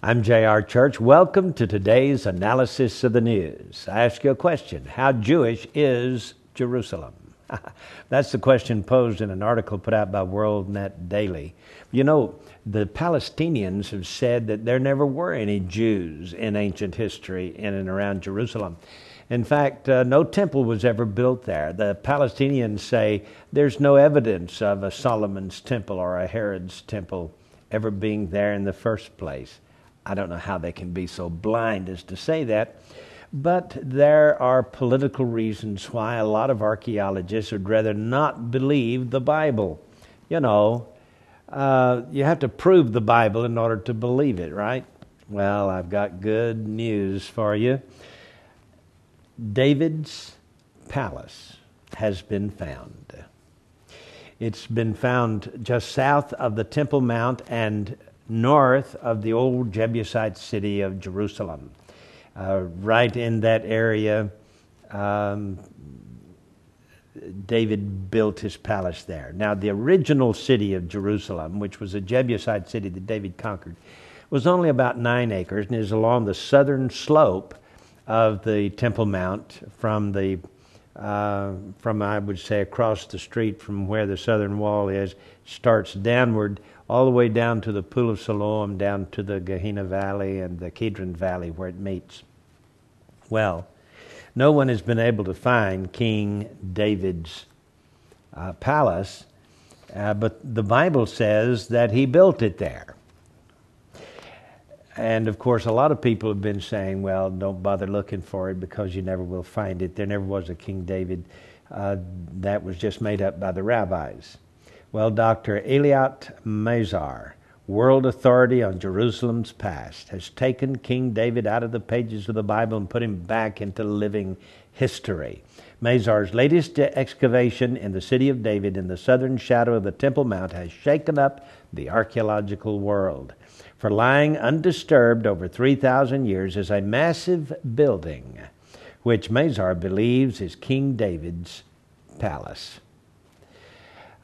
I'm J.R. Church. Welcome to today's analysis of the news. I ask you a question. How Jewish is Jerusalem? That's the question posed in an article put out by WorldNet Daily. You know, the Palestinians have said that there never were any Jews in ancient history in and around Jerusalem. In fact, no temple was ever built there. The Palestinians say there's no evidence of a Solomon's temple or a Herod's temple ever being there in the first place. I don't know how they can be so blind as to say that, but there are political reasons why a lot of archaeologists would rather not believe the Bible. You know, you have to prove the Bible in order to believe it, right? Well, I've got good news for you. David's palace has been found. It's been found just south of the Temple Mount and north of the old Jebusite city of Jerusalem. Right in that area, David built his palace there. Now, the original city of Jerusalem, which was a Jebusite city that David conquered, was only about 9 acres and is along the southern slope of the Temple Mount from I would say across the street from where the southern wall is, starts downward all the way down to the Pool of Siloam, down to the Gehenna Valley and the Kidron Valley where it meets. Well, no one has been able to find King David's palace, but the Bible says that he built it there. And of course, a lot of people have been saying, well, don't bother looking for it because you never will find it. There never was a King David. That was just made up by the rabbis. Well, Dr. Eliot Mazar, world authority on Jerusalem's past, has taken King David out of the pages of the Bible and put him back into living history. Mazar's latest excavation in the city of David in the southern shadow of the Temple Mount has shaken up the archaeological world. For lying undisturbed over 3,000 years is a massive building, which Mazar believes is King David's palace.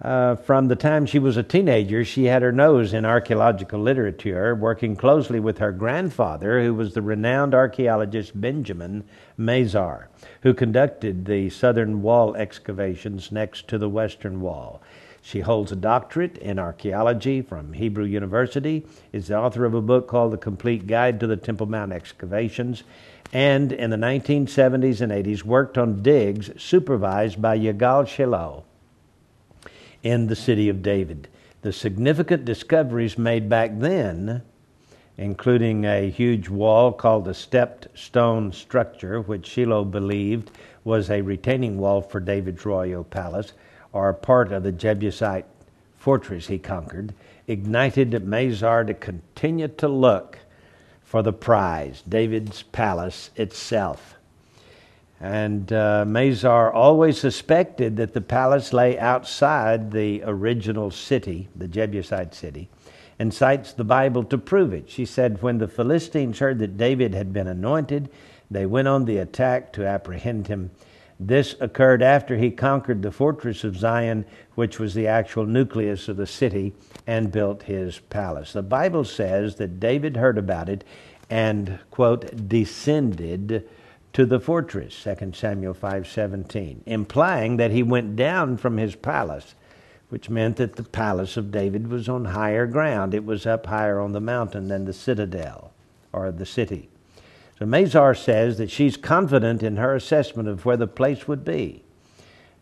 From the time she was a teenager, she had her nose in archaeological literature, working closely with her grandfather, who was the renowned archaeologist Benjamin Mazar, who conducted the southern wall excavations next to the western wall. She holds a doctorate in archaeology from Hebrew University, is the author of a book called The Complete Guide to the Temple Mount Excavations, and in the 1970s and 80s worked on digs supervised by Yigal Shiloh in the city of David. The significant discoveries made back then, including a huge wall called the stepped stone structure, which Shiloh believed was a retaining wall for David's royal palace, or part of the Jebusite fortress he conquered, ignited Mazar to continue to look for the prize, David's palace itself. And Mazar always suspected that the palace lay outside the original city, the Jebusite city, and cites the Bible to prove it. She said, when the Philistines heard that David had been anointed, they went on the attack to apprehend him. This occurred after he conquered the fortress of Zion, which was the actual nucleus of the city, and built his palace. The Bible says that David heard about it and, quote, descended to the fortress, 2 Samuel 5:17, implying that he went down from his palace, which meant that the palace of David was on higher ground. It was up higher on the mountain than the citadel or the city. So Mazar says that she's confident in her assessment of where the place would be.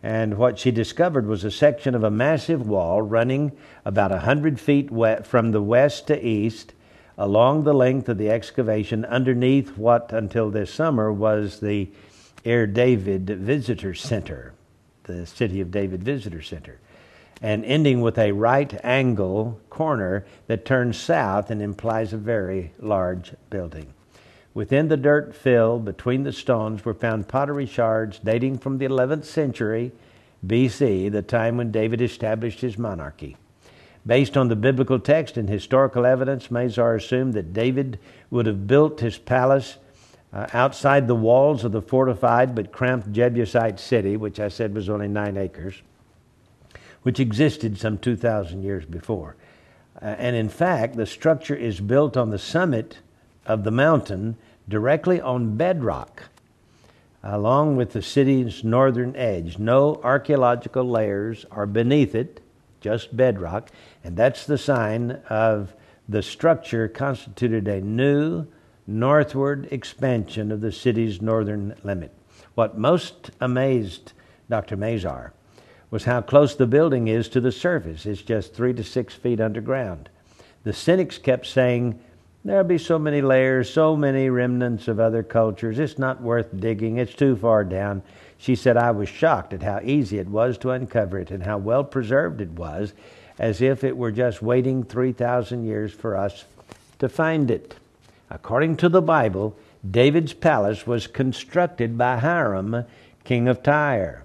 And what she discovered was a section of a massive wall running about 100 feet from the west to east along the length of the excavation underneath what until this summer was the Ir David Visitor Center, the City of David Visitor Center, and ending with a right angle corner that turns south and implies a very large building. Within the dirt fill between the stones were found pottery shards dating from the 11th century BC, the time when David established his monarchy. Based on the biblical text and historical evidence, Mazar assumed that David would have built his palace outside the walls of the fortified but cramped Jebusite city, which I said was only 9 acres, which existed some 2,000 years before. And in fact, the structure is built on the summit of the mountain directly on bedrock, along with the city's northern edge. No archaeological layers are beneath it, just bedrock, and that's the sign of the structure constituted a new northward expansion of the city's northern limit. What most amazed Dr. Mazar was how close the building is to the surface. It's just 3 to 6 feet underground. The cynics kept saying, there'll be so many layers, so many remnants of other cultures. It's not worth digging. It's too far down. She said, I was shocked at how easy it was to uncover it and how well preserved it was, as if it were just waiting 3,000 years for us to find it. According to the Bible, David's palace was constructed by Hiram, king of Tyre,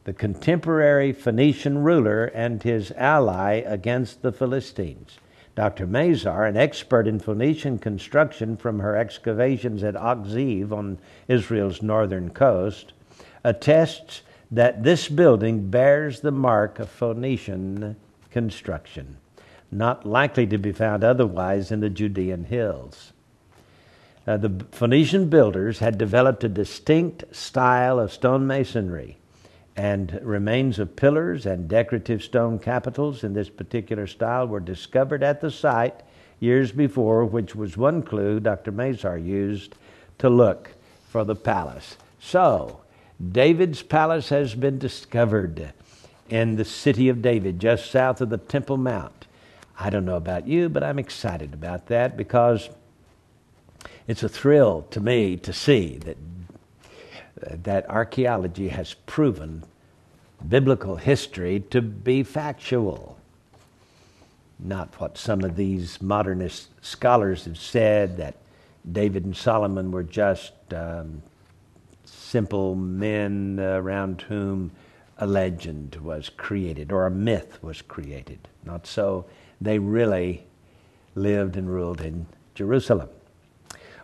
the contemporary Phoenician ruler and his ally against the Philistines. Dr. Mazar, an expert in Phoenician construction from her excavations at Akziv on Israel's northern coast, attests that this building bears the mark of Phoenician construction, not likely to be found otherwise in the Judean hills. The Phoenician builders had developed a distinct style of stone masonry, and remains of pillars and decorative stone capitals in this particular style were discovered at the site years before, which was one clue Dr. Mazar used to look for the palace. So, David's palace has been discovered in the city of David, just south of the Temple Mount. I don't know about you, but I'm excited about that because it's a thrill to me to see that archaeology has proven biblical history to be factual. Not what some of these modernist scholars have said, that David and Solomon were just simple men around whom a legend was created or a myth was created. Not so. They really lived and ruled in Jerusalem.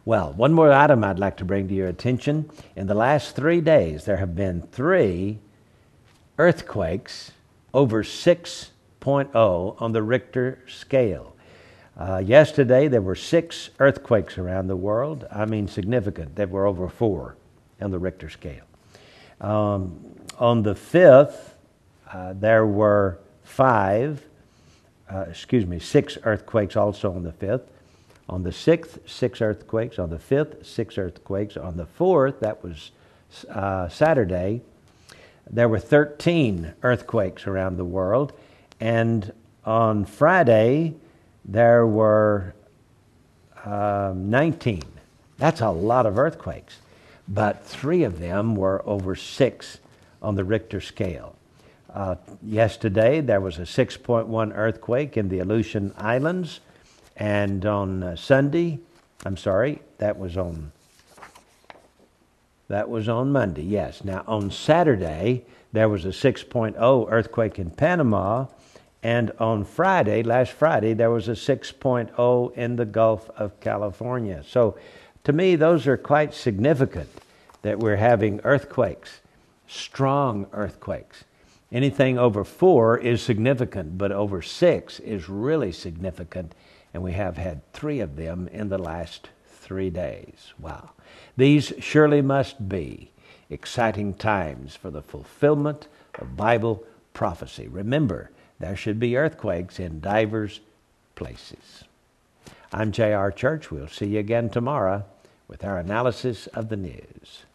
Well, one more item I'd like to bring to your attention. In the last 3 days, there have been 3 earthquakes over 6.0 on the Richter scale. Yesterday, there were 6 earthquakes around the world. I mean significant. There were over 4 on the Richter scale. On the 5th, there were 6 earthquakes also on the 5th. On the 6th, 6 earthquakes. On the 5th, 6 earthquakes. On the 4th, that was Saturday, there were 13 earthquakes around the world. And on Friday, there were 19. That's a lot of earthquakes. But 3 of them were over 6 on the Richter scale. Yesterday, there was a 6.1 earthquake in the Aleutian Islands. And on Sunday, that was on Monday, yes. Now, on Saturday, there was a 6.0 earthquake in Panama, and on last Friday, there was a 6.0 in the Gulf of California. So, to me, those are quite significant that we're having earthquakes, strong earthquakes. Anything over 4 is significant, but over 6 is really significant. And we have had 3 of them in the last 3 days. Wow. These surely must be exciting times for the fulfillment of Bible prophecy. Remember, there should be earthquakes in divers places. I'm J.R. Church. We'll see you again tomorrow with our analysis of the news.